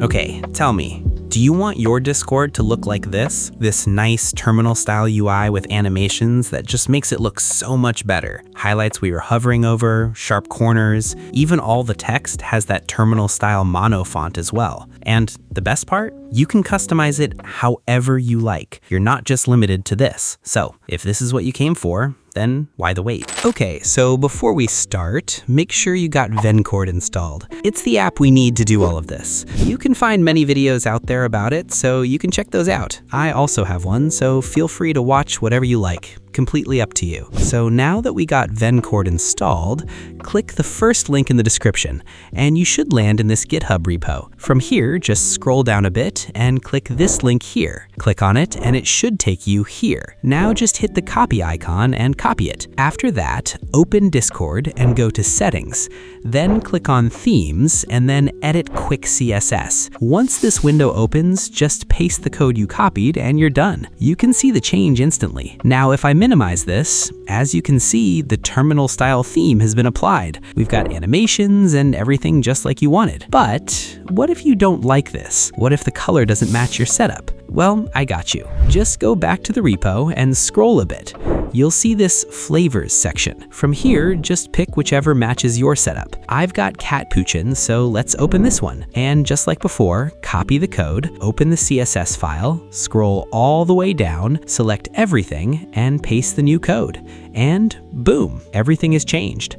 Okay, tell me, do you want your Discord to look like this? This nice terminal-style UI with animations that just makes it look so much better. Highlights we were hovering over, sharp corners, even all the text has that terminal-style mono font as well. And the best part? You can customize it however you like. You're not just limited to this. So if this is what you came for, then why the wait? Okay, so before we start, make sure you got Vencord installed. It's the app we need to do all of this. You can find many videos out there about it, so you can check those out. I also have one, so feel free to watch whatever you like. Completely up to you. So now that we got Vencord installed, click the first link in the description, and you should land in this GitHub repo. From here, just scroll down a bit and click this link here. Click on it, and it should take you here. Now just hit the copy icon and copy it. After that, open Discord and go to Settings. Then click on Themes, and then Edit Quick CSS. Once this window opens, just paste the code you copied, and you're done. You can see the change instantly. Now, if I minimize this, as you can see, the terminal style theme has been applied. We've got animations and everything just like you wanted. But what if you don't like this? What if the color doesn't match your setup? Well, I got you. Just go back to the repo and scroll a bit. You'll see this Flavors section. From here, just pick whichever matches your setup. I've got cat poochin', so let's open this one. And just like before, copy the code, open the CSS file, scroll all the way down, select everything, and paste the new code. And boom, everything is changed.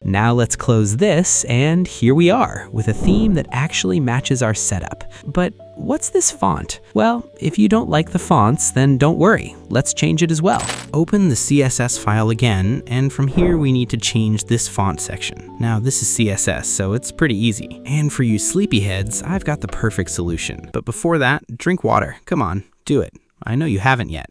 Now let's close this, and here we are, with a theme that actually matches our setup. But what's this font? Well, if you don't like the fonts, then don't worry, let's change it as well. Open the CSS file again, and from here we need to change this font section. Now this is CSS, so it's pretty easy. And for you sleepyheads, I've got the perfect solution. But before that, drink water. Come on, do it. I know you haven't yet.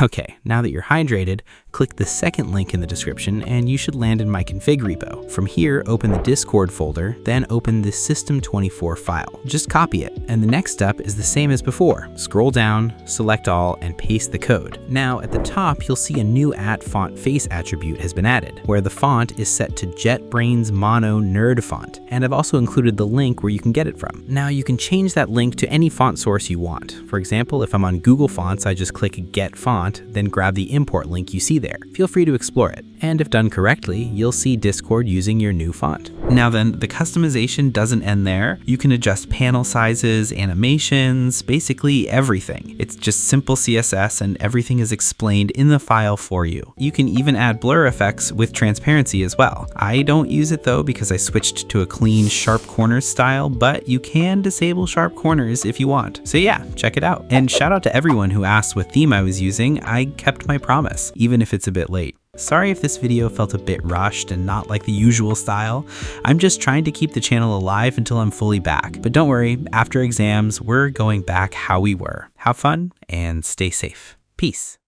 Okay, now that you're hydrated, click the second link in the description and you should land in my config repo. From here, open the Discord folder, then open the System24 file. Just copy it, and the next step is the same as before. Scroll down, select all, and paste the code. Now at the top, you'll see a new @font face attribute has been added, where the font is set to JetBrains Mono Nerd font, and I've also included the link where you can get it from. Now you can change that link to any font source you want. For example, if I'm on Google Fonts, I just click Get Font, then grab the import link you see there. Feel free to explore it. And if done correctly, you'll see Discord using your new font. Now then, the customization doesn't end there. You can adjust panel sizes, animations, basically everything. It's just simple CSS and everything is explained in the file for you. You can even add blur effects with transparency as well. I don't use it though because I switched to a clean sharp corners style, but you can disable sharp corners if you want. So yeah, check it out. And shout out to everyone who asked what theme I was using. I kept my promise, even if it's a bit late. Sorry if this video felt a bit rushed and not like the usual style. I'm just trying to keep the channel alive until I'm fully back. But don't worry, after exams, we're going back how we were. Have fun and stay safe. Peace.